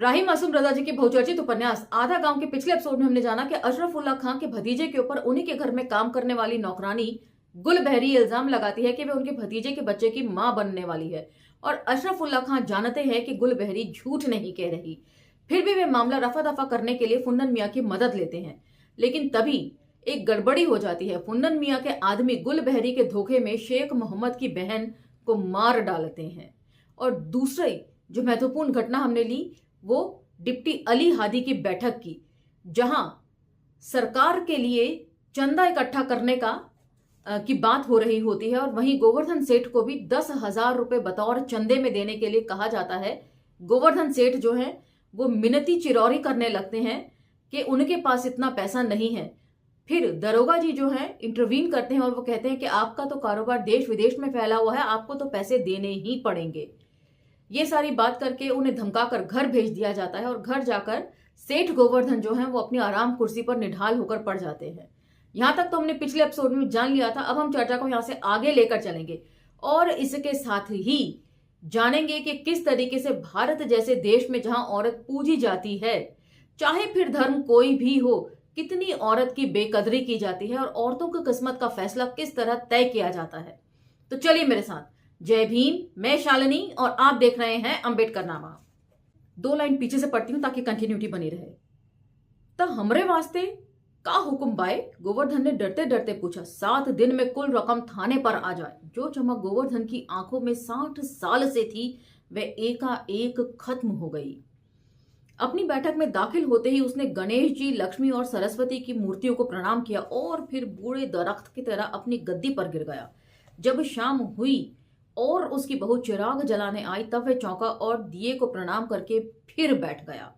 राही मासूम रजा जी के बहुचर्चित उपन्यास आधा गांव के पिछले एपिसोड में हमने जाना कि अशरफुल्ला खां के भतीजे के ऊपर उन्हीं के घर में काम करने वाली नौकरानी गुल बहरी इल्जाम लगाती है कि वे उनके भतीजे के बच्चे की मां बनने वाली है। और अशरफुल्ला खां जानते हैं कि गुल बहरी झूठ नहीं कह रही, फिर भी वे मामला रफा दफा करने के लिए फुन्नन मियां की मदद लेते हैं। लेकिन तभी एक गड़बड़ी हो जाती है। फुन्नन मियां के आदमी गुल बहरी के धोखे में शेख मोहम्मद की बहन को मार डालते हैं। और दूसरी जो महत्वपूर्ण घटना हमने ली वो डिप्टी अली हादी की बैठक की, जहां सरकार के लिए चंदा इकट्ठा करने की बात हो रही होती है और वहीं गोवर्धन सेठ को भी 10,000 रुपए बतौर चंदे में देने के लिए कहा जाता है। गोवर्धन सेठ जो है वो मिन्नती चिरौरी करने लगते हैं कि उनके पास इतना पैसा नहीं है। फिर दरोगा जी जो है इंटरवीन करते हैं और वो कहते हैं कि आपका तो कारोबार देश विदेश में फैला हुआ है, आपको तो पैसे देने ही पड़ेंगे। ये सारी बात करके उन्हें धमकाकर घर भेज दिया जाता है और घर जाकर सेठ गोवर्धन जो है वो अपनी आराम कुर्सी पर निढाल होकर पड़ जाते हैं। यहां तक तो हमने पिछले एपिसोड में जान लिया था। अब हम चर्चा को यहां से आगे लेकर चलेंगे और इसके साथ ही जानेंगे कि किस तरीके से भारत जैसे देश में जहां औरत पूजी जाती है, चाहे फिर धर्म कोई भी हो, कितनी औरत की बेकदरी की जाती है और औरतों की किस्मत का फैसला किस तरह तय किया जाता है। तो चलिए मेरे साथ। जय भीम, मैं शालिनी और आप देख रहे हैं अंबेडकरनामा। 2 लाइन पीछे से पढ़ती हूं ताकि कंटिन्यूटी बनी रहे। तो हमरे वास्ते का हुक्म बाय, गोवर्धन ने डरते डरते पूछा। 7 दिन में कुल रकम थाने पर आ जाए। जो चमक गोवर्धन की आंखों में 60 साल से थी वह एकाएक खत्म हो गई। अपनी बैठक में दाखिल होते ही उसने गणेश जी, लक्ष्मी और सरस्वती की मूर्तियों को प्रणाम किया और फिर बूढ़े दरख्त की तरह अपनी गद्दी पर गिर गया। जब शाम हुई और उसकी बहू चिराग जलाने आई तब वह चौंका और दिए को प्रणाम करके फिर बैठ गया।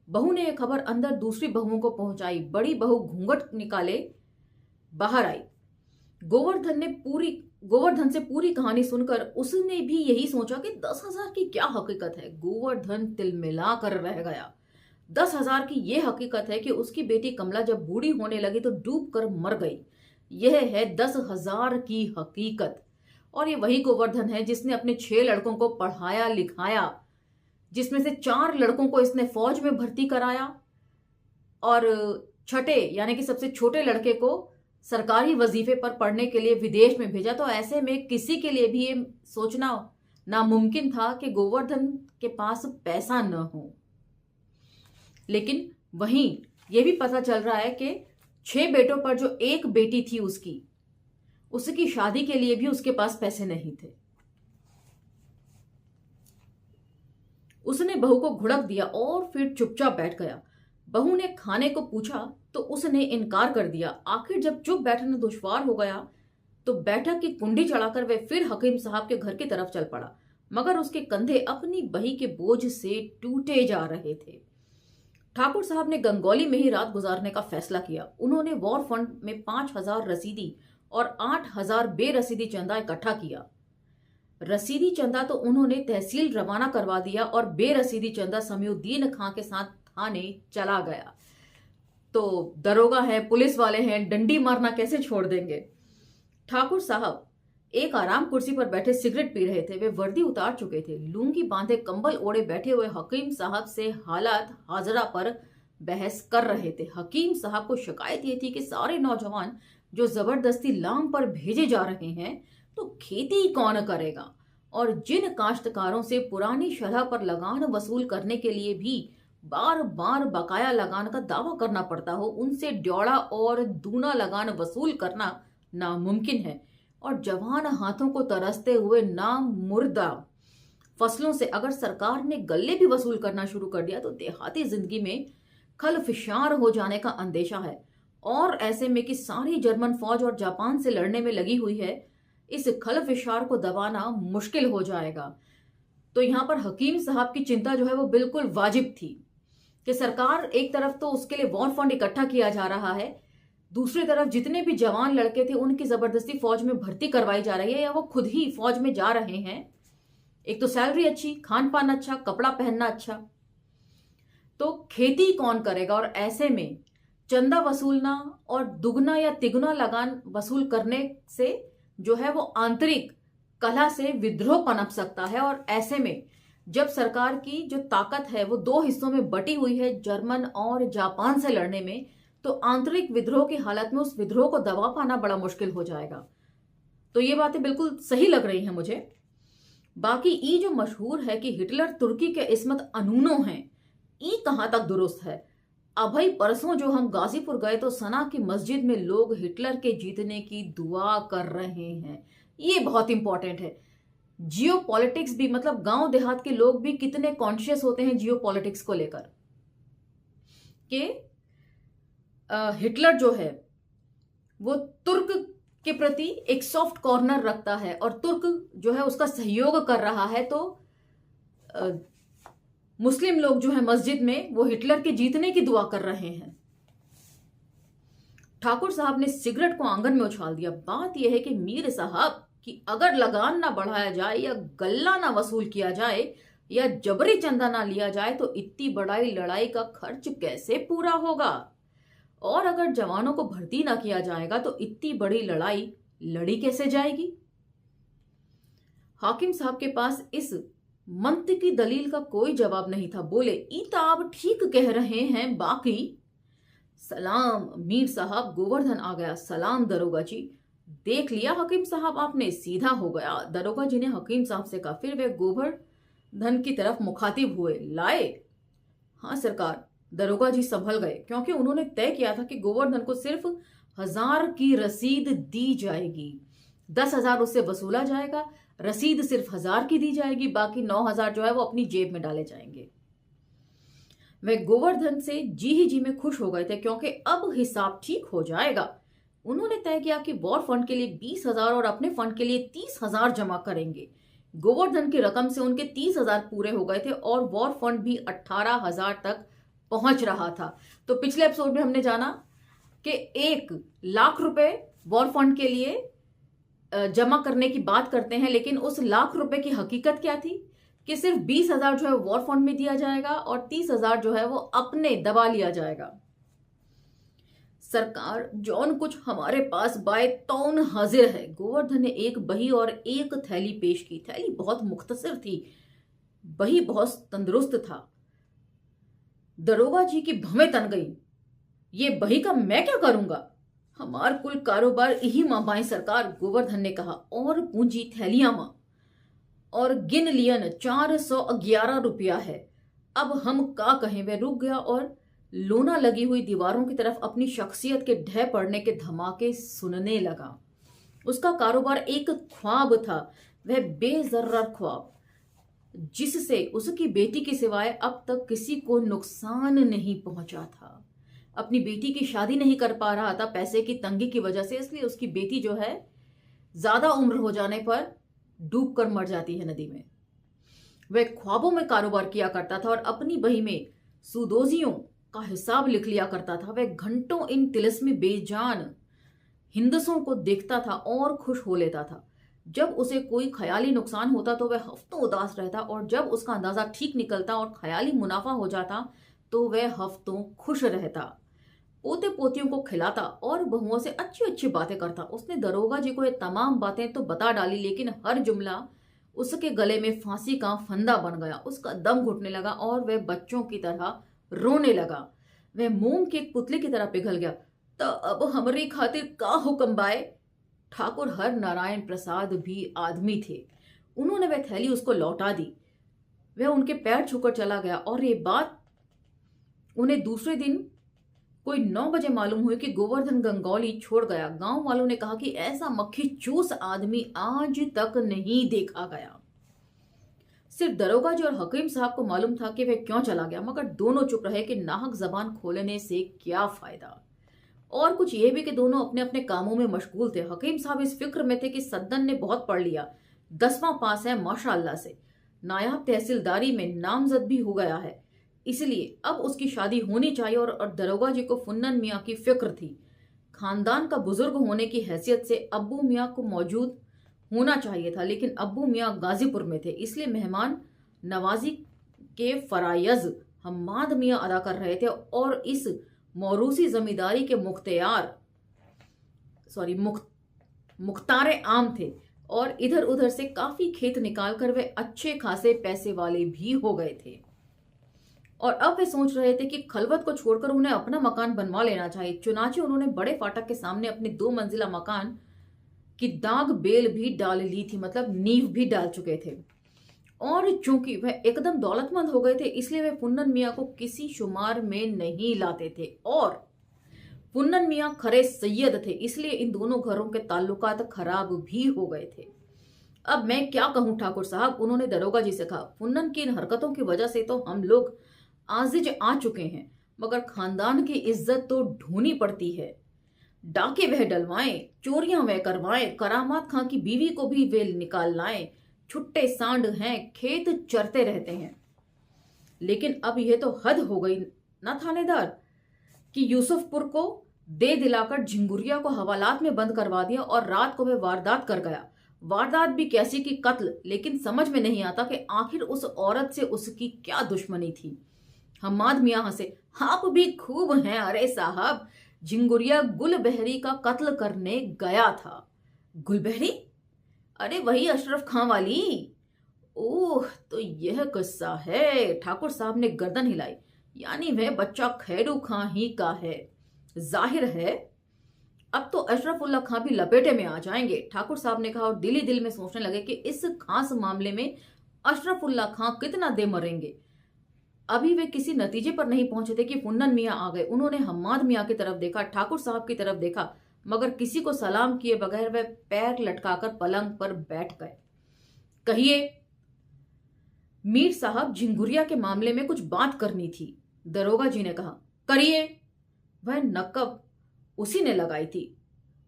बहू ने यह खबर अंदर दूसरी बहुओं को पहुंचाई। बड़ी बहू घूंघट निकाले बाहर आई। गोवर्धन से पूरी कहानी सुनकर उसने भी यही सोचा कि 10,000 की क्या हकीकत है। गोवर्धन तिलमिला कर रह गया। 10,000 की यह हकीकत है कि उसकी बेटी कमला जब बूढ़ी होने लगी तो डूब कर मर गई। यह है 10,000 की हकीकत। और ये वही गोवर्धन है जिसने अपने 6 लड़कों को पढ़ाया लिखाया, जिसमें से 4 लड़कों को इसने फौज में भर्ती कराया और छठे यानी कि सबसे छोटे लड़के को सरकारी वजीफे पर पढ़ने के लिए विदेश में भेजा। तो ऐसे में किसी के लिए भी ये सोचना नामुमकिन था कि गोवर्धन के पास पैसा न हो। लेकिन वहीं ये भी पता चल रहा है कि 6 बेटों पर जो एक बेटी थी उसकी शादी के लिए भी उसके पास पैसे नहीं थे। उसने बहू को घुड़क दिया और फिर चुपचाप बैठ गया। बहू ने खाने को पूछा तो उसने इनकार कर दिया। आखिर जब चुप बैठना दुश्वार हो गया तो बैठक की कुंडी चढ़ाकर वह फिर हकीम साहब के घर की तरफ चल पड़ा, मगर उसके कंधे अपनी बही के बोझ से टूटे जा रहे थे। ठाकुर साहब ने गंगौली में ही रात गुजारने का फैसला किया। उन्होंने वॉर फंड में 5,000 रसीदी और 8,000 बेरसीदी चंदा इकट्ठा किया। रसीदी चंदा तो उन्होंने तहसील रवाना करवा दिया और बेरसीदी चंदा समीउद्दीन खां के साथ थाने चला गया। तो दरोगा है, पुलिस वाले हैं, डंडी मारना कैसे छोड़ देंगे। ठाकुर साहब एक आराम कुर्सी पर बैठे सिगरेट पी रहे थे। वे वर्दी उतार चुके थे। लूंगी बांधे कंबल ओढ़े बैठे हुए हकीम साहब से हालात हाजरा पर बहस कर रहे थे। हकीम साहब को शिकायत ये थी कि सारे नौजवान जो जबरदस्ती लाम पर भेजे जा रहे हैं तो खेती कौन करेगा, और जिन काश्तकारों से पुरानी शरह पर लगान वसूल करने के लिए भी बार बार बकाया लगान का दावा करना पड़ता हो, उनसे ड्योड़ा और दूना लगान वसूल करना नामुमकिन है। और जवान हाथों को तरसते हुए नामुर्दा फसलों से अगर सरकार ने गल्ले भी वसूल करना शुरू कर दिया तो देहाती जिंदगी में खलफिशार हो जाने का अंदेशा है। और ऐसे में कि सारी जर्मन फौज और जापान से लड़ने में लगी हुई है, इस खलफिशार को दबाना मुश्किल हो जाएगा। तो यहां पर हकीम साहब की चिंता जो है वो बिल्कुल वाजिब थी कि सरकार एक तरफ तो उसके लिए वॉर फंड इकट्ठा किया जा रहा है, दूसरी तरफ जितने भी जवान लड़के थे उनकी जबरदस्ती फौज में भर्ती करवाई जा रही है या वो खुद ही फौज में जा रहे हैं। एक तो सैलरी अच्छी, खान पान अच्छा, कपड़ा पहनना अच्छा, तो खेती कौन करेगा। और ऐसे में चंदा वसूलना और दुगना या तिगुना लगान वसूल करने से जो है वो आंतरिक कलह से विद्रोह पनप सकता है। और ऐसे में जब सरकार की जो ताकत है वो दो हिस्सों में बटी हुई है, जर्मन और जापान से लड़ने में, तो आंतरिक विद्रोह की हालत में उस विद्रोह को दबा पाना बड़ा मुश्किल हो जाएगा। तो ये बातें बिल्कुल सही लग रही हैं मुझे। बाकी ई जो मशहूर है कि हिटलर तुर्की के इस्मत अनूनो हैं, ई कहां तक दुरुस्त है। अभई परसों जो हम गाजीपुर गए तो सना की मस्जिद में लोग हिटलर के जीतने की दुआ कर रहे हैं। ये बहुत इंपॉर्टेंट है। जियो पॉलिटिक्स भी, मतलब गांव देहात के लोग भी कितने कॉन्शियस होते हैं जियो पॉलिटिक्स को लेकर कि हिटलर जो है वो तुर्क के प्रति एक सॉफ्ट कॉर्नर रखता है और तुर्क जो है उसका सहयोग कर रहा है। तो मुस्लिम लोग जो है मस्जिद में वो हिटलर के जीतने की दुआ कर रहे हैं। ठाकुर साहब ने सिगरेट को आंगन में उछाल दिया। बात यह है कि मीर साहब कि अगर लगान ना बढ़ाया जाए या गल्ला ना वसूल किया जाए या जबरी चंदा ना लिया जाए तो इतनी बड़ी लड़ाई का खर्च कैसे पूरा होगा, और अगर जवानों को भर्ती ना किया जाएगा तो इतनी बड़ी लड़ाई लड़ी कैसे जाएगी। हाकिम साहब के पास इस मंतकी दलील का कोई जवाब नहीं था। बोले, ईता आप ठीक कह रहे हैं, बाकी सलाम मीर साहब, गोवर्धन आ गया। सलाम दरोगा जी। देख लिया हकीम साहब आपने, सीधा हो गया। दरोगा जी ने हकीम साहब से कहा। फिर वे गोवर्धन की तरफ मुखातिब हुए, लाए? हाँ सरकार। दरोगा जी संभल गए, क्योंकि उन्होंने तय किया था कि गोवर्धन को सिर्फ 1000 की रसीद दी जाएगी। 10,000 उससे वसूला जाएगा, रसीद सिर्फ 1000 की दी जाएगी, बाकी 9,000 जो है वो अपनी जेब में डाले जाएंगे। वे गोवर्धन से जी ही जी में खुश हो गए थे, क्योंकि अब हिसाब ठीक हो जाएगा। उन्होंने तय किया कि वॉर फंड के लिए 20,000 और अपने फंड के लिए 30,000 जमा करेंगे। गोवर्धन की रकम से उनके 30,000 पूरे हो गए थे और वॉर फंड भी 18,000 तक पहुंच रहा था। तो पिछले एपिसोड में हमने जाना कि 1,00,000 रुपए वॉर फंड के लिए जमा करने की बात करते हैं, लेकिन उस लाख रुपए की हकीकत क्या थी कि सिर्फ 20,000 जो है वॉर फंड में दिया जाएगा और 30,000 जो है वो अपने दबा लिया जाएगा। सरकार, जौन कुछ हमारे पास बाय तौन हाजिर है। गोवर्धन ने एक बही और एक थैली पेश की। थैली बहुत मुख्तसर थी, बही बहुत तंदुरुस्त था। दरोगा जी की भवें तन गई। ये बही का मैं क्या करूंगा? हमार कुल कारोबार यही मां बाएं सरकार, गोवर्धन ने कहा। और पूंजी थैलियां मां, और गिन लियन 411 रुपया है। अब हम का कहें। वह रुक गया और लोना लगी हुई दीवारों की तरफ अपनी शख्सियत के ढह पड़ने के धमाके सुनने लगा। उसका कारोबार एक ख्वाब था, वह बेजर्रा ख्वाब, जिससे उसकी बेटी के सिवाय अब तक किसी को नुकसान नहीं पहुंचा था। अपनी बेटी की शादी नहीं कर पा रहा था पैसे की तंगी की वजह से, इसलिए उसकी बेटी जो है ज्यादा उम्र हो जाने पर डूब कर मर जाती है नदी में। वह ख्वाबों में कारोबार किया करता था और अपनी बही में सुदोजियों का हिसाब लिख लिया करता था। वह घंटों इन तिलस्मी बेजान हिंदसों को देखता था और खुश हो लेता था। जब उसे कोई ख्याली नुकसान होता तो वह हफ्तों उदास रहता, और जब उसका अंदाजा ठीक निकलता और ख्याली मुनाफा हो जाता तो वह हफ्तों खुश रहता। पोते पोतियों को खिलाता और बहुओं से अच्छी अच्छी बातें करता। उसने दरोगा जी को ये तमाम बातें तो बता डाली, लेकिन हर जुमला उसके गले में फांसी का फंदा बन गया। उसका दम घुटने लगा और वह बच्चों की तरह रोने लगा। वह मोम के एक पुतले की तरह पिघल गया। तो अब हमारी खातिर का हुक्म बाय। ठाकुर हर नारायण प्रसाद भी आदमी थे। उन्होंने वह थैली उसको लौटा दी। वह उनके पैर छूकर चला गया, और ये बात उन्हें दूसरे दिन कोई 9 बजे मालूम हुई कि गोवर्धन गंगौली छोड़ गया। गांव वालों ने कहा कि ऐसा मक्खी चूस आदमी आज तक नहीं देखा गया। सिर्फ दरोगा जी और हकीम साहब को मालूम था कि वह क्यों चला गया, मगर दोनों चुप रहे कि नाहक जबान खोलने से क्या फायदा। और कुछ यह भी कि दोनों अपने अपने कामों में मशगूल थे। हकीम साहब इस फिक्र में थे कि सद्दन ने बहुत पढ़ लिया, 10वां पास है माशाअल्लाह से, नायाब तहसीलदारी में नामजद भी हो गया है, इसलिए अब उसकी शादी होनी चाहिए। और दरोगा जी को फुन्नन मियाँ की फिक्र थी। खानदान का बुजुर्ग होने की हैसियत से अब्बू मियाँ को मौजूद होना चाहिए था, लेकिन अब्बू मियाँ गाजीपुर में थे, इसलिए मेहमान नवाजी के फरायज हम्माद मियाँ अदा कर रहे थे और इस मौरूसी जमींदारी के मुख्तार आम थे। और इधर उधर से काफी खेत निकालकर वे अच्छे खासे पैसे वाले भी हो गए थे। और अब वे सोच रहे थे कि खलवत को छोड़कर उन्हें अपना मकान बनवा लेना चाहिए। चुनाचे उन्होंने बड़े फाटक के सामने अपनी 2 मंजिला मकान की दाग बेल भी डाल ली थी, मतलब नींव भी डाल चुके थे। और चूंकि वह एकदम दौलतमंद हो गए थे, इसलिए वे पुन्नन मियाँ को किसी शुमार में नहीं लाते थे। और पुन्नन मियाँ खरे सैयद थे, इसलिए इन दोनों घरों के ताल्लुकात खराब भी हो गए थे। अब मैं क्या कहूं ठाकुर साहब, उन्होंने दरोगा जी से कहा। पुन्नन की इन हरकतों की वजह से तो हम लोग आजिज आ चुके हैं, मगर खानदान की इज्जत तो ढूंढनी पड़ती है। डाके वह डलवाएं, चोरियां वह करवाएं, करामात खां की बीवी को भी वे निकाल लाएं। छुट्टे सांड हैं, खेत चरते रहते हैं। लेकिन अब यह तो हद हो गई ना थानेदार, कि यूसुफपुर को दे दिलाकर झिंगुरिया को हवालात में बंद करवा दिया और रात को वह वारदात कर गया। वारदात भी कैसी की कत्ल। लेकिन समझ में नहीं आता कि आखिर उस औरत से उसकी क्या दुश्मनी थी। हम्माद मियाँ हंसे, आप भी खूब हैं। अरे साहब, झिंगुरिया गुलबहरी का कत्ल करने गया था। गुलबहरी? अरे वही अशरफ खां वाली। ओह, तो यह किस्सा है। ठाकुर साहब ने गर्दन हिलाई। यानी वह बच्चा खैरू खां ही का है। जाहिर है अब तो अशरफुल्ला खां भी लपेटे में आ जाएंगे, ठाकुर साहब ने कहा। और दिल ही दिल में सोचने लगे कि इस खास मामले में अशरफुल्ला खां कितना दे मरेंगे। अभी वे किसी नतीजे पर नहीं पहुंचे थे कि पुन्नन मियाँ आ गए। उन्होंने हम्माद मियाँ की तरफ देखा, ठाकुर साहब की तरफ देखा, मगर किसी को सलाम किए बगैर वे पैर लटकाकर पलंग पर बैठ गए। कहिए मीर साहब, झिंगुरिया के मामले में कुछ बात करनी थी, दरोगा जी ने कहा। करिए। वह नकब उसी ने लगाई थी।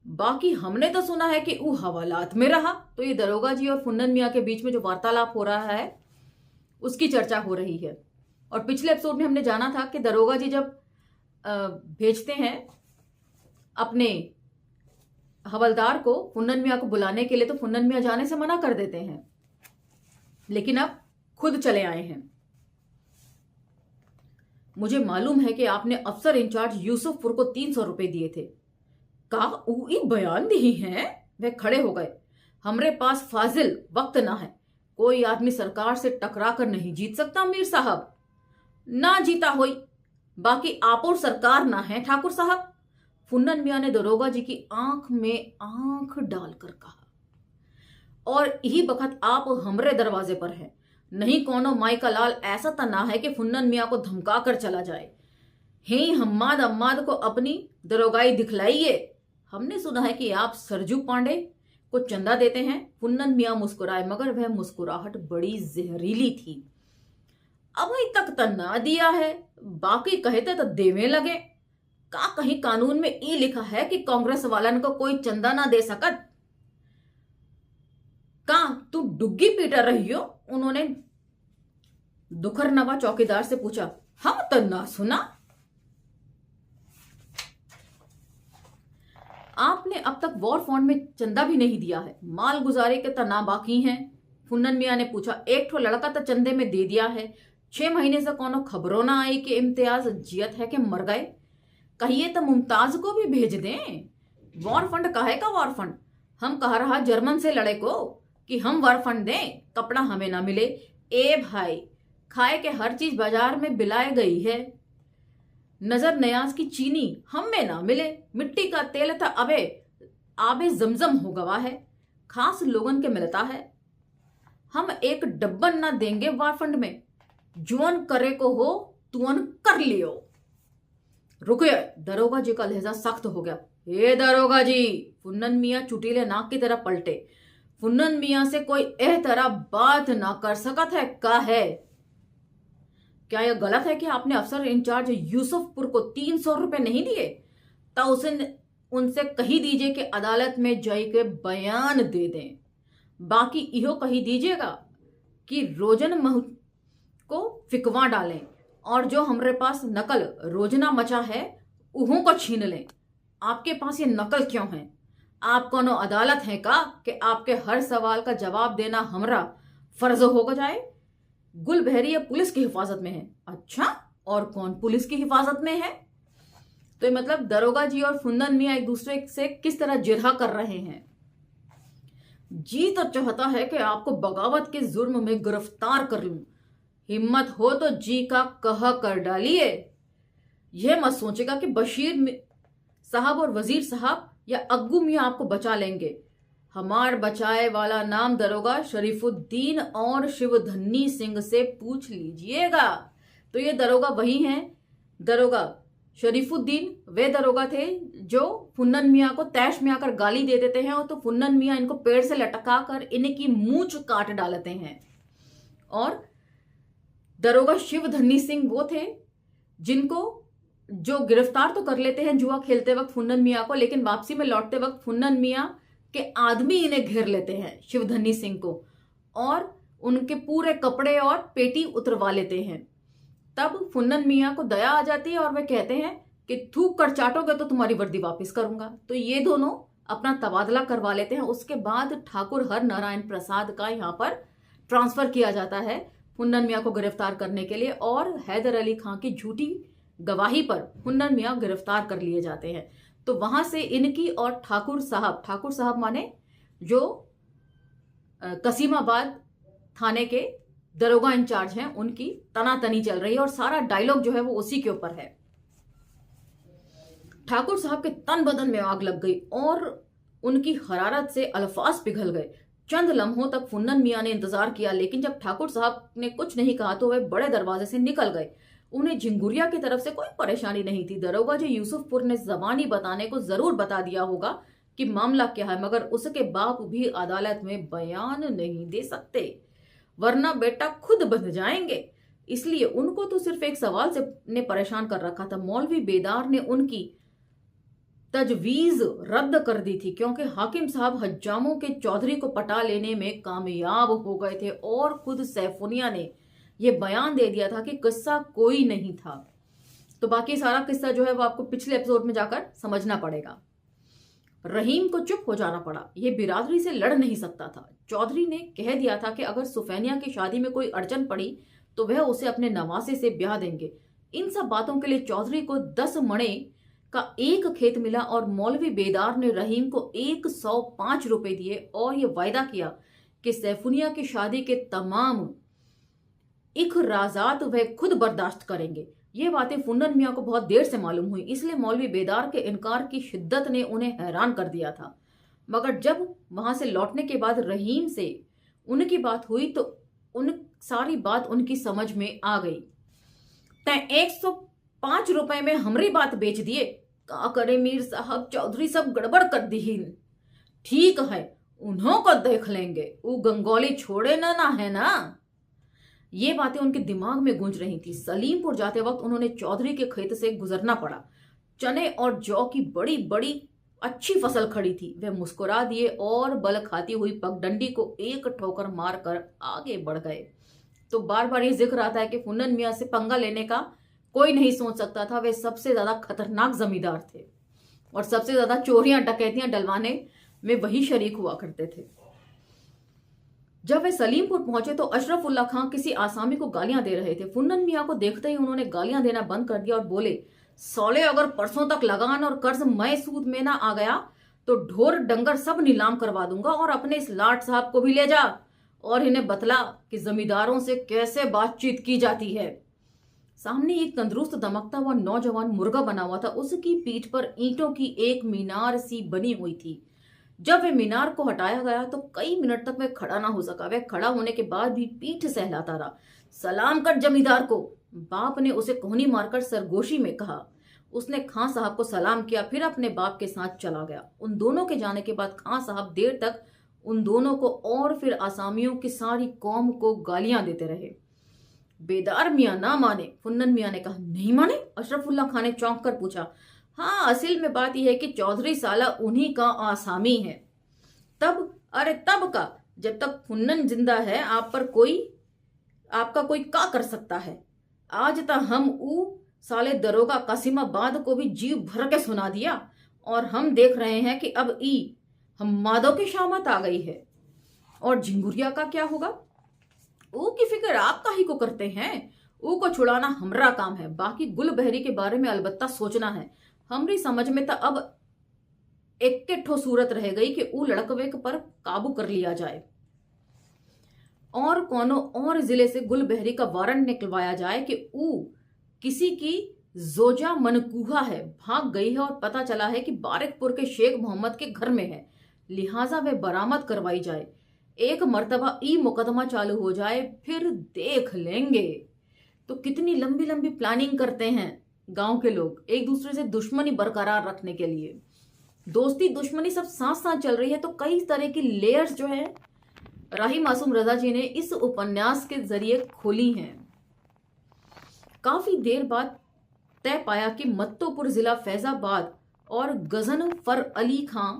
बाकी हमने तो सुना है कि वो हवालात में रहा। तो ये दरोगा जी और पुन्नन मियाँ के बीच में जो वार्तालाप हो रहा है उसकी चर्चा हो रही है। और पिछले एपिसोड में हमने जाना था कि दरोगा जी जब भेजते हैं अपने हवलदार को पुन्नन मियाँ को बुलाने के लिए, तो पुन्नन मियाँ जाने से मना कर देते हैं, लेकिन अब खुद चले आए हैं। मुझे मालूम है कि आपने अफसर इंचार्ज यूसुफपुर को 300 रुपए दिए थे। का बयान दी हैं? वे खड़े हो गए। हमरे पास फाजिल वक्त ना है। कोई आदमी सरकार से टकरा कर नहीं जीत सकता मीर साहब। ना जीता होई, बाकी आप और सरकार ना है ठाकुर साहब। पुन्नन मियाँ ने दरोगा जी की आंख में आंख डालकर कहा। और यही बखत आप हमरे दरवाजे पर हैं। नहीं कोनो माई का लाल ऐसा तना है कि पुन्नन मियाँ को धमका कर चला जाए। हे हम्माद अम्माद को अपनी दरोगाई दिखलाइए। हमने सुना है कि आप सरजू पांडे को चंदा देते हैं। पुन्नन मियाँ मुस्कुराए, मगर वह मुस्कुराहट बड़ी जहरीली थी। अभी तक तो ना दिया है, बाकी कहते तो देवे लगे। का कहीं कानून में ये लिखा है कि कांग्रेस वालन को कोई चंदा ना दे सकत? का तू डुग्गी पीटा रही हो? उन्होंने दुखरनवा चौकीदार से पूछा। हम तो ना सुना। आपने अब तक वॉर फंड में चंदा भी नहीं दिया है। माल गुजारे के तना बाकी हैं। पुन्नन मियाँ ने पूछा। एक ठो लड़का तो चंदे में दे दिया है। 6 महीने से कोनो खबरों ना आई कि इम्तियाज जियत है कि मर गए। कहिए तो मुमताज को भी भेज दें। वॉर फंड काहे का वॉर फंड? हम कह रहा जर्मन से लड़े को कि हम वॉर फंड दें, कपड़ा हमें ना मिले। ए भाई, खाए के हर चीज बाजार में बिलाए गई है। नजर नयाज की चीनी हम में ना मिले। मिट्टी का तेल था अबे आबे जमजम हो गवा है। खास लोगन के मिलता है। हम एक डब्बन ना देंगे वॉर फंड में। जुअन करे को हो तुअन कर लियो। रुकिए, दरोगा जी का लहजा सख्त हो गया। हे दरोगा जी, पुन्नन मियाँ चुटीले नाक की तरह पलटे। पुन्नन मियाँ से कोई एह तरह बात ना कर सकत है का है? क्या यह गलत है कि आपने अफसर इंचार्ज यूसुफपुर को 300 रुपए नहीं दिए? तो उनसे कही दीजिए कि अदालत में जय के बयान दे दें। बाकी इहो कही दीजिएगा कि रोजन मह को फिकवा डालें और जो हमरे पास नकल रोजना मचा है उहों को छीन लें। आपके पास ये नकल क्यों है? आप कोनो अदालत है का कि आपके हर सवाल का जवाब देना हमरा फर्ज हो जाए? गुलबहरी पुलिस की हिफाजत में है। अच्छा, और कौन पुलिस की हिफाजत में है? तो मतलब दरोगा जी और पुन्नन मियाँ एक दूसरे से किस तरह जिरहा कर रहे हैं। जी तो चाहता है कि आपको बगावत के जुर्म में गिरफ्तार कर लूं। हिम्मत हो तो जी का कह कर डालिए। यह मत सोचेगा कि साहब और वजीर साहब या अग्गू मियां आपको बचा लेंगे। हमार बचाए वाला नाम दरोगा शरीफुद्दीन और शिवधन्नी सिंह से पूछ लीजिएगा। तो ये दरोगा वही हैं, दरोगा शरीफुद्दीन। वे दरोगा थे जो फुन्नन मियां को तैश में आकर गाली दे देते हैं और तो फुन्नन मियां इनको पेड़ से लटका कर इनकी मूंछ काट डालते हैं। और दरोगा शिवधन्नी सिंह वो थे जिनको जो गिरफ्तार तो कर लेते हैं जुआ खेलते वक्त फुन्नन मियां को, लेकिन वापसी में लौटते वक्त फुन्नन मियां के आदमी इन्हें घेर लेते हैं शिवधन्नी सिंह को और उनके पूरे कपड़े और पेटी उतरवा लेते हैं। तब फुन्नन मियां को दया आ जाती है और वे कहते हैं कि थूक कर चाटोगे तो तुम्हारी वर्दी वापस करूंगा। तो ये दोनों अपना तबादला करवा लेते हैं। उसके बाद ठाकुर हर नारायण प्रसाद का यहाँ पर ट्रांसफर किया जाता है फुन्नन मियां को गिरफ्तार करने के लिए और हैदर अली खां की झूठी गवाही पर फुन्नन मियां गिरफ्तार कर लिए जाते हैं। तो वहां से इनकी और ठाकुर साहब माने जो कसीमाबाद थाने के दरोगा इंचार्ज हैं, उनकी तनातनी चल रही है और सारा डायलॉग जो है वो उसी के ऊपर है। ठाकुर साहब के तन बदन में आग लग गई और उनकी हरारत से अल्फाज पिघल गए। चंद लम्हों तक फुन्नन मियां ने इंतजार किया, लेकिन जब ठाकुर साहब ने कुछ नहीं कहा तो वे बड़े दरवाजे से निकल गए। उन्हें झिंगुरिया की तरफ से कोई परेशानी नहीं थी। दरोगा जी यूसुफपुर ने जबानी बताने को जरूर बता दिया होगा कि मामला क्या है, मगर उसके बाप भी अदालत में बयान नहीं दे सकते वरना बेटा खुद बंध जाएंगे। इसलिए उनको तो सिर्फ एक सवाल से ने परेशान कर रखा था। मौलवी बेदार ने उनकी तजवीज रद्द कर दी थी क्योंकि हाकिम साहब हज्जामों के चौधरी को पटा लेने में कामयाब हो गए थे और खुद सैफुनिया ने यह बयान दे दिया था कि किस्सा कोई नहीं था। तो बाकी सारा किस्सा जो है वो आपको पिछले एपिसोड में जाकर समझना पड़ेगा। रहीम को चुप हो जाना पड़ा। यह बिरादरी से लड़ नहीं सकता था। चौधरी ने कह दिया था कि अगर सुफैनिया की शादी में कोई अड़चन पड़ी तो वह उसे अपने नवासे से ब्याह देंगे। इन सब बातों के लिए चौधरी को 10 मणे का एक खेत मिला और मौलवी बेदार ने रहीम को 105 रुपए दिए और यह वायदा किया कि सैफुनिया की शादी के तमाम इखराजात वह खुद बर्दाश्त करेंगे। ये बातें फुन्नन मियां को बहुत देर से मालूम हुई, इसलिए मौलवी बेदार के इनकार की शिद्दत ने उन्हें हैरान कर दिया था। मगर जब वहां से लौटने के बाद रहीम से उनकी बात हुई तो उन सारी बात उनकी समझ में आ गई। तय 105 रुपए में हमारी बात बेच दिए। का करे मीर साहब, चौधरी सब गड़बड़ कर दी। ठीक है, उन्हों को देख लेंगे, वो गंगौली छोड़े ना है ना। ये बातें उनके दिमाग में गूंज रही थी। सलीमपुर जाते वक्त उन्होंने चौधरी के खेत से गुजरना पड़ा। चने और जौ की बड़ी बड़ी अच्छी फसल खड़ी थी। वे मुस्कुरा दिए और बल खाती हुई पगडंडी को एक ठोकर मारकर आगे बढ़ गए। तो बार बार ये जिक्र आता है कि फुन्नन मियां से पंगा लेने का कोई नहीं सोच सकता था। वे सबसे ज्यादा खतरनाक जमींदार थे और सबसे ज्यादा चोरियां डकैतियां डलवाने में वही शरीक हुआ करते थे। जब वे सलीमपुर पहुंचे तो अशरफुल्ला खां किसी आसामी को गालियां दे रहे थे। फुन्नन मियां को देखते ही उन्होंने गालियां देना बंद कर दिया और बोले, सौले अगर परसों तक लगान और कर्ज मैं सूद में ना आ गया तो ढोर डंगर सब नीलाम करवा दूंगा और अपने इस लाट साहब को भी ले जा और इन्हें बतला कि जमींदारों से कैसे बातचीत की जाती है। सामने एक तंदुरुस्त दमकता हुआ नौजवान मुर्गा बना हुआ था। उसकी पीठ पर ईंटों की एक मीनार सी बनी हुई थी। जब वह मीनार को हटाया गया तो कई मिनट तक वह खड़ा ना हो सका। वह खड़ा होने के बाद भी पीठ सहलाता रहा। सलाम कर जमींदार को, बाप ने उसे कोहनी मारकर सरगोशी में कहा। उसने खां साहब को सलाम किया, फिर अपने बाप के साथ चला गया। उन दोनों के जाने के बाद खां साहब देर तक उन दोनों को और फिर आसामियों की सारी कौम को गालियां देते रहे। बेदार मियां ना माने। फुन्नन मियां ने कहा, नहीं माने? अशरफुल्ला खां ने चौंक कर पूछा। हाँ, असल में बात यह है कि चौधरी साला उन्हीं का आसामी है। तब? अरे तब का, जब तक फुन्नन जिंदा है आपका कोई का कर सकता है। आज तक हम ऊ साले दरोगा कासिमाबाद को भी जीव भर के सुना दिया और हम देख रहे हैं कि अब हम माधव की शामत आ गई है। और झिंगुरिया का क्या होगा? ऊ की फिक्र आप का ही को करते हैं। ऊ को छुड़ाना हमरा काम है। बाकी गुल बहरी के बारे में अलबत्ता सोचना है। हमरी समझ में तो अब एक के ठो सूरत रह गई कि ऊ लड़कवे पर काबू कर लिया जाए और कोनो और जिले से गुलबहरी का वारंट निकलवाया जाए कि ऊ किसी की जोजा मनकूहा है, भाग गई है और पता चला है कि बारिकपुर के शेख मोहम्मद के घर में है, लिहाजा वे बरामद करवाई जाए। एक मर्तबा ई मुकदमा चालू हो जाए फिर देख लेंगे। तो कितनी लंबी लंबी प्लानिंग करते हैं गांव के लोग एक दूसरे से दुश्मनी बरकरार रखने के लिए। दोस्ती दुश्मनी सब साथ साथ चल रही है। तो कई तरह की लेयर्स जो है राही मासूम रजा जी ने इस उपन्यास के जरिए खोली हैं। काफी देर बाद तय पाया कि मत्तोपुर जिला फैजाबाद और गजनफर अली खां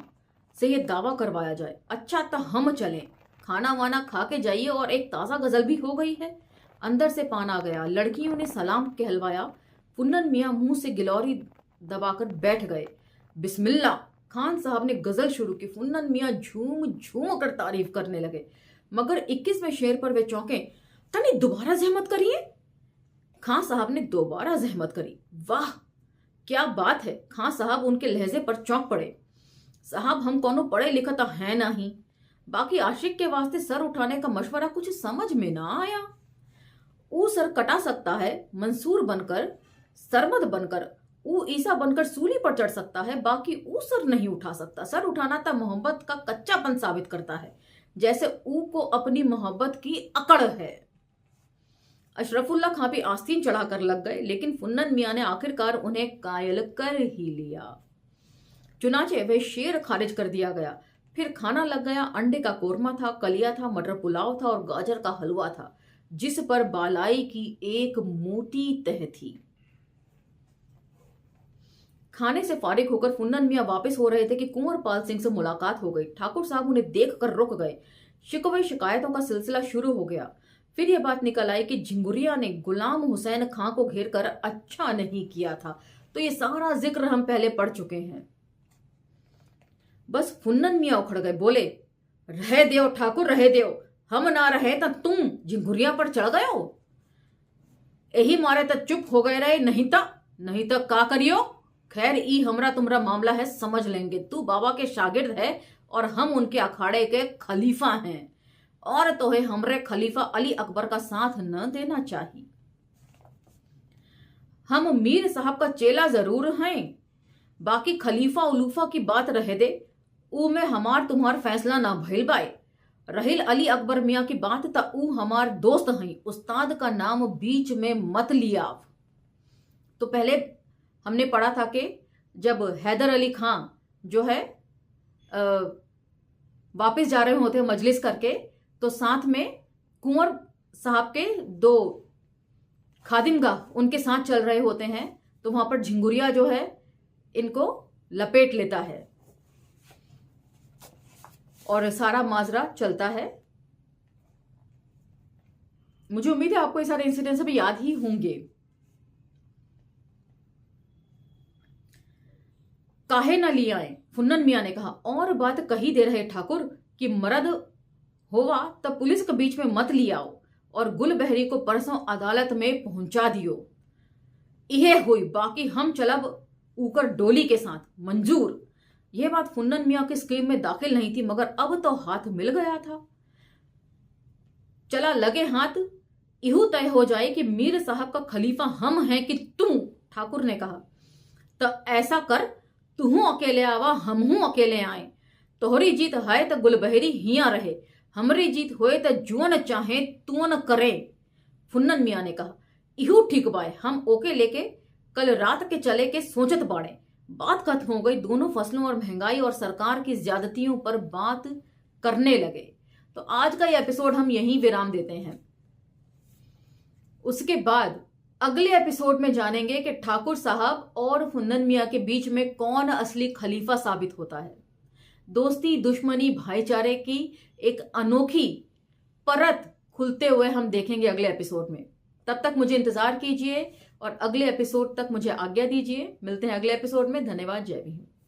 से यह दावा करवाया जाए। अच्छा तो हम चलें, खाना वाना खा के जाइए और एक ताज़ा गजल भी हो गई है। अंदर से पान आ गया, लड़कियों ने सलाम कहलवाया। फुन्नन मियाँ मुंह से गिलौरी दबाकर बैठ गए। बिस्मिल्लाह, खान साहब ने गजल शुरू की। फुन्नन मियाँ झूम झूम कर तारीफ करने लगे, मगर 21वें शेर पर वे चौंके। तनी दोबारा जहमत करिए। खान साहब ने दोबारा जहमत करी। वाह क्या बात है। खान साहब उनके लहजे पर चौंक पड़े। साहब हम कोनो पढ़े लिखा तो है नहीं, बाकी आशिक के वास्ते सर उठाने का मशवरा कुछ समझ में ना आया। ऊ सर कटा सकता है मंसूर बनकर, सरमद बनकर, ऊ ईसा बनकर सूली पर चढ़ सकता है, बाकी ऊ सर नहीं उठा सकता। सर उठाना तो मोहब्बत का कच्चापन साबित करता है, जैसे ऊ को अपनी मोहब्बत की अकड़ है। अशरफुल्ला खां भी आस्तीन चढ़ाकर लग गए, लेकिन फुन्नन मियाँ ने आखिरकार उन्हें कायल कर ही लिया। चुनाचे वह शेर खारिज कर दिया गया। फिर खाना लग गया। अंडे का कोरमा था, कलिया था, मटर पुलाव था और गाजर का हलवा था, जिस पर बालाई की एक मोटी तह थी। खाने से फारिग होकर फुन्नन मियाँ वापस हो रहे थे कि कुंवरपाल सिंह से मुलाकात हो गई। ठाकुर साहब उन्हें देखकर रुक गए। शिकवे शिकायतों का सिलसिला शुरू हो गया। फिर यह बात निकल आई कि झिंगुरिया ने गुलाम हुसैन खां को घेरकर अच्छा नहीं किया था। तो ये सारा जिक्र हम पहले पढ़ चुके हैं। बस फुन्नन मियाँ उखड़ गए, बोले, रह देओ ठाकुर, रह देओ, हम ना रहे तो तुम झिंगुरिया पर चढ़ गए हो। यही मारे तो चुप हो गए रहे, नहीं तो का करियो। खैर ई हमरा तुमरा मामला है, समझ लेंगे। तू बाबा के शागिर्द है और हम उनके अखाड़े के खलीफा हैं, और तो है हमरे खलीफा अली अकबर का साथ न देना चाहिए। हम मीर साहब का चेला जरूर हैं, बाकी खलीफा उलूफा की बात रह दे, ऊ में हमार तुम्हार फैसला ना भइल बाए। रहिल अली अकबर मियाँ की बात ता ऊ हमार दोस्त हैं, उस्ताद का नाम बीच में मत लिया। तो पहले हमने पढ़ा था कि जब हैदर अली खां जो है वापस जा रहे होते हैं मजलिस करके, तो साथ में कुंवर साहब के 2 खादिमगाह उनके साथ चल रहे होते हैं। तो वहां पर झिंगुरिया जो है इनको लपेट लेता है और सारा माजरा चलता है। मुझे उम्मीद है आपको ये सारे इंसिडेंट्स अभी याद ही होंगे। काहे न लिया आए, फुन्नन मियाँ ने कहा। और बात कही दे रहे ठाकुर कि मर्द होवा तब पुलिस के बीच में मत लियाओ और गुलबहरी को परसों अदालत में पहुंचा दियो। यह हुई, बाकी हम चलब ऊकर डोली के साथ। मंजूर। यह बात फुन्नन मियाँ की स्कीम में दाखिल नहीं थी, मगर अब तो हाथ मिल गया था। चला लगे हाथ, इहू तय हो जाए कि मीर साहब का खलीफा हम हैं कि तू। ठाकुर ने कहा, तो ऐसा कर, तू अकेले आवा, हम हूं अकेले आए। तोहरी जीत है तो गुलबहरी हिया रहे, हमरी जीत होए तो जुअन चाहे तुअन करे। फुन्नन मियाँ ने कहा, इहू ठीक बाय, हम ओके लेके कल रात के चले के सोचत बाड़े। बात खत्म हो गई। दोनों फसलों और महंगाई और सरकार की ज्यादतियों पर बात करने लगे। तो आज का ये एपिसोड हम यहीं विराम देते हैं। उसके बाद अगले एपिसोड में जानेंगे कि ठाकुर साहब और फुन्नन मियाँ के बीच में कौन असली खलीफा साबित होता है। दोस्ती, दुश्मनी, भाईचारे की एक अनोखी परत खुलते हुए हम देखेंगे अगले एपिसोड में। तब तक मुझे इंतजार कीजिए और अगले एपिसोड तक मुझे आज्ञा दीजिए। मिलते हैं अगले एपिसोड में। धन्यवाद। जय भीम।